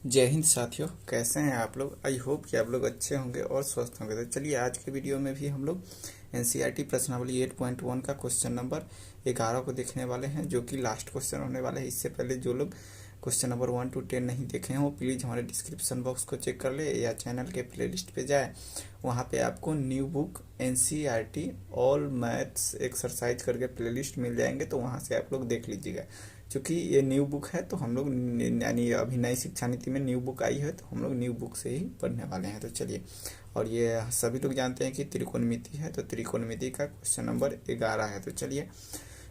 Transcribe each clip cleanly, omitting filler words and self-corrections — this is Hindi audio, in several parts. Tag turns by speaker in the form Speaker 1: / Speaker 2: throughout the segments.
Speaker 1: जय हिंद साथियों, कैसे हैं आप लोग। आई होप कि आप लोग अच्छे होंगे और स्वस्थ होंगे। तो चलिए आज के वीडियो में भी हम लोग एनसीईआरटी प्रश्नावली 8.1 का क्वेश्चन नंबर 11 को देखने वाले हैं, जो कि लास्ट क्वेश्चन होने वाले हैं। इससे पहले जो लोग क्वेश्चन नंबर 1 to 10 नहीं देखे हैं वो प्लीज़ हमारे डिस्क्रिप्शन बॉक्स को चेक कर ले या चैनल के प्लेलिस्ट पे जाए। वहाँ पे आपको new book NCERT all maths exercise करके प्लेलिस्ट मिल जाएंगे, तो वहाँ से आप लोग देख लीजिएगा। क्योंकि ये न्यू बुक है तो हम लोग यानी अभी नई शिक्षा नीति में न्यू बुक आई है, तो हम लोग न्यू बुक से ही पढ़ने वाले हैं। तो चलिए, और ये सभी लोग जानते हैं कि त्रिकोणमिति है, तो त्रिकोणमिति का क्वेश्चन नंबर 11 है। तो चलिए,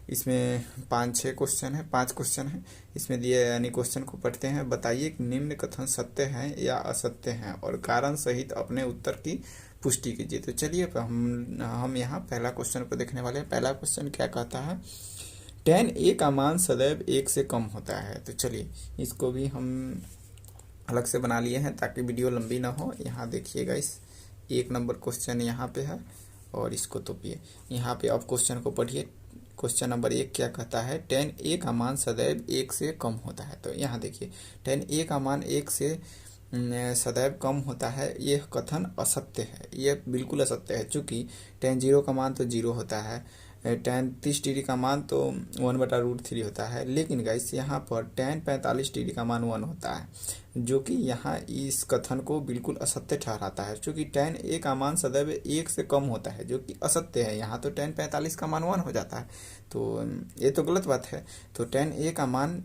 Speaker 1: इसमें 5-6 क्वेश्चन है, 5 क्वेश्चन है इसमें दिए, यानी क्वेश्चन को पढ़ते हैं। बताइए कि निम्न कथन सत्य हैं या असत्य हैं और कारण सहित अपने उत्तर की पुष्टि कीजिए। तो चलिए हम यहाँ पहला क्वेश्चन को देखने वाले हैं। पहला क्वेश्चन क्या कहता है, tan a का मान सदैव 1 से कम होता है। तो चलिए, इसको भी हम अलग से बना लिए हैं ताकि वीडियो लंबी ना हो। यहाँ देखिएगा, इस 1 नंबर क्वेश्चन यहाँ पे है और इसको तोपिए। यहाँ पे अब क्वेश्चन को पढ़िए। क्वेश्चन नंबर 1 क्या कहता है, tan a का मान सदैव 1 से कम होता है। तो यहाँ देखिए, tan a का मान 1 से सदैव कम होता है, यह कथन असत्य है। यह बिल्कुल असत्य है, चूँकि tan 0 का मान तो 0 होता है, tan 30 डिग्री का मान तो 1/√3 होता है। लेकिन गाइस यहाँ पर tan 45 डिग्री का मान 1 होता है, जो कि यहाँ इस कथन को बिल्कुल असत्य ठहराता है। क्योंकि tan a का मान सदैव 1 से कम होता है, जो कि असत्य है। यहाँ तो tan 45 का मान 1 हो जाता है, तो ये तो गलत बात है। तो tan a का मान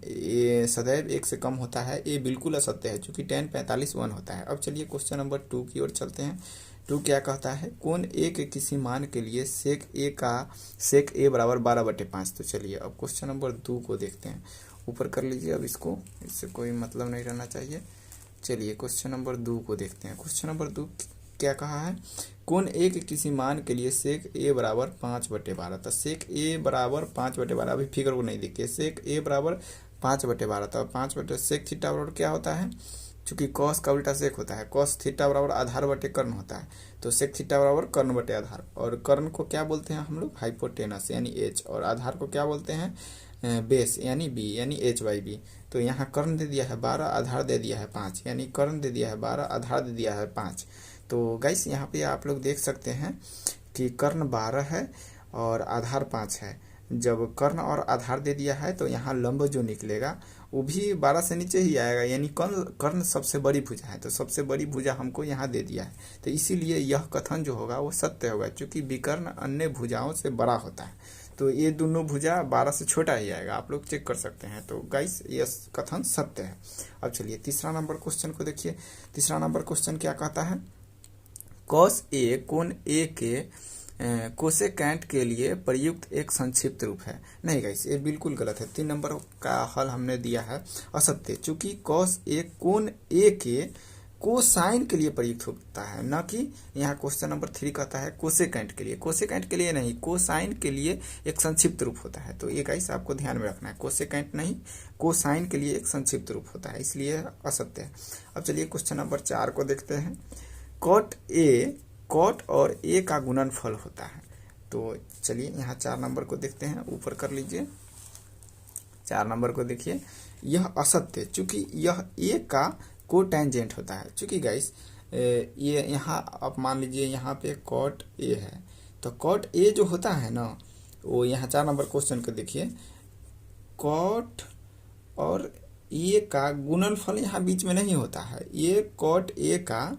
Speaker 1: सदैव 1 से कम होता है, ये बिल्कुल असत्य है, क्योंकि tan 45 1 होता है। अब चलिए क्वेश्चन नंबर 2 की ओर चलते हैं। 2 क्या कहता है, कोण a के किसी मान के लिए sec a बराबर 12/5। तो चलिए अब क्वेश्चन नंबर 2 को देखते हैं। ऊपर कर लीजिए अब इसको, इससे कोई मतलब नहीं रहना चाहिए। चलिए क्वेश्चन नंबर 2 को देखते हैं। क्वेश्चन नंबर 2 क्या कहा है, कोण a के किसी मान के लिए sec a बराबर 5/12। तो sec a बराबर 5/12, अभी फिगर को नहीं देखिए। sec a बराबर 5/12, तो 5 sec थीटा बराबर क्या होता है, चूंकि cos का उल्टा sec होता है। cos थीटा बराबर आधार बटे कर्ण होता है, तो sec थीटा बराबर कर्ण बटे आधार। और कर्ण को क्या बोलते हैं हम लोग, हाइपोटेनस यानी h, और आधार को क्या बोलते हैं, बेस यानी b, यानी h/b। तो यहाँ कर्ण दे दिया है 12, आधार दे दिया है 5, यानी कर्ण दे दिया है 12, आधार दे दिया है 5। तो गाइस यहाँ पे आप लोग देख सकते हैं कि कर्ण 12 है और आधार 5 है। जब कर्ण और आधार दे दिया है तो यहाँ लंब जो निकलेगा वो भी 12 से नीचे ही आएगा, यानी कर्ण सबसे बड़ी भुजा है, तो सबसे बड़ी भुजा हमको यहाँ दे दिया है। तो इसीलिए यह कथन जो होगा वो सत्य होगा, क्योंकि विकर्ण अन्य भुजाओं से बड़ा होता है। तो ये दोनों भुजा 12 से छोटा ही आएगा, आप लोग चेक कर सकते हैं। तो गाइस यह कथन सत्य है। अब चलिए तीसरा नंबर क्वेश्चन को देखिए। तीसरा नंबर क्वेश्चन क्या कहता है, cos a कोण a के कोसेकेंट के लिए प्रयुक्त एक संक्षिप्त रूप है। नहीं गाइस, ये बिल्कुल गलत है। 3 नंबर का हल हमने दिया है असत्य, चूंकि cos a कोण a के कोसाइन के लिए प्रयुक्त होता है, न कि यहाँ क्वेश्चन नंबर 3 कहता है कोसेकेंट के लिए। कोसेकेंट के लिए नहीं, कोसाइन के लिए एक संक्षिप्त रूप होता है। तो ये गाइस आपको ध्यान में रखना है, कोसेकेंट नहीं, कोसाइन के लिए एक संक्षिप्त रूप होता है, इसलिए असत्य है। अब चलिए क्वेश्चन नंबर 4 को देखते हैं। कॉट और a का गुणनफल होता है। तो चलिए यहाँ 4 नंबर को देखते हैं, ऊपर कर लीजिए। 4 नंबर को देखिए, यह असत्य, चूंकि यह a का कोटेंजेंट होता है। चूंकि गाइस ये यहाँ आप मान लीजिए यहाँ पे कॉट a है, तो कॉट a जो होता है ना, वो यहाँ 4 नंबर क्वेश्चन को देखिए, कॉट और a का गुणनफल यहाँ बीच में नहीं होता है। ये कॉट a का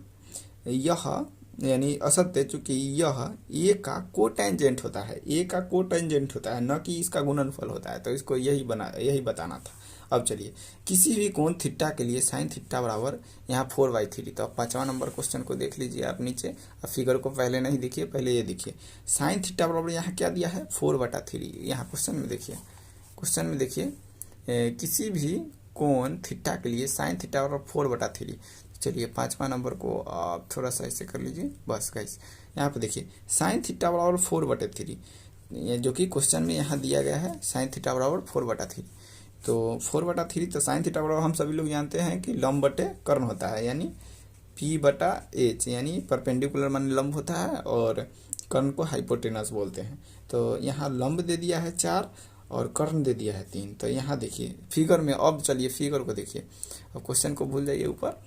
Speaker 1: यह यानी असत्य, चूंकि यह a का कोटेंजेंट होता है, a का कोटेंजेंट होता है, न कि इसका गुणनफल होता है। तो इसको यही बताना था। अब चलिए, किसी भी कोण थीटा के लिए साइन थीटा बराबर यहाँ 4/3। तो अब 5वां नंबर क्वेश्चन को देख लीजिए आप नीचे। अब फिगर को पहले नहीं देखिए, पहले ये देखिए। साइन थीटा बराबर यहाँ क्या दिया है, 4/3। यहाँ क्वेश्चन में देखिए, किसी भी कोण थीटा के लिए साइन थीटा बराबर 4/3। चलिए 5वां नंबर को आप थोड़ा सा ऐसे कर लीजिए, बस गाइस। यहाँ पे देखिए साइन थीटा बराबर 4/3, जो कि क्वेश्चन में यहाँ दिया गया है, साइन थीटा बराबर 4/3। तो 4/3, तो साइन थीटा बराबर हम सभी लोग जानते हैं कि लंब बटे कर्ण होता है, यानी p/h, यानी परपेंडिकुलर मान लंब होता है और कर्ण को हाइपोटेनस बोलते हैं। तो यहाँ लंब दे दिया है 4 और कर्ण दे दिया है 3। तो यहाँ देखिए फिगर में, अब चलिए फिगर को देखिए, अब क्वेश्चन को भूल जाइए, ऊपर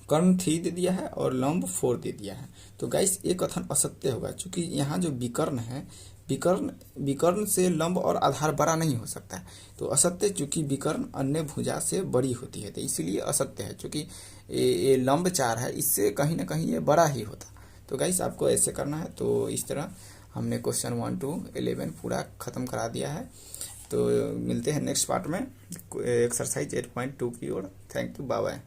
Speaker 1: कर्ण 3 दे दिया है और लंब 4 दे दिया है। तो गाइस ये कथन असत्य होगा, क्योंकि यहाँ जो विकर्ण है, विकर्ण से लंब और आधार बड़ा नहीं हो सकता है। तो असत्य, चूंकि विकर्ण अन्य भुजा से बड़ी होती है, तो इसीलिए असत्य है। चूंकि ये लंब 4 है, इससे कहीं ना कहीं ये बड़ा ही होता। तो गाइस आपको ऐसे करना है। तो इस तरह हमने क्वेश्चन 1 to 11 पूरा खत्म करा दिया है। तो मिलते हैं नेक्स्ट पार्ट में एक्सरसाइज 8.2 की ओर। Thank you, bye bye.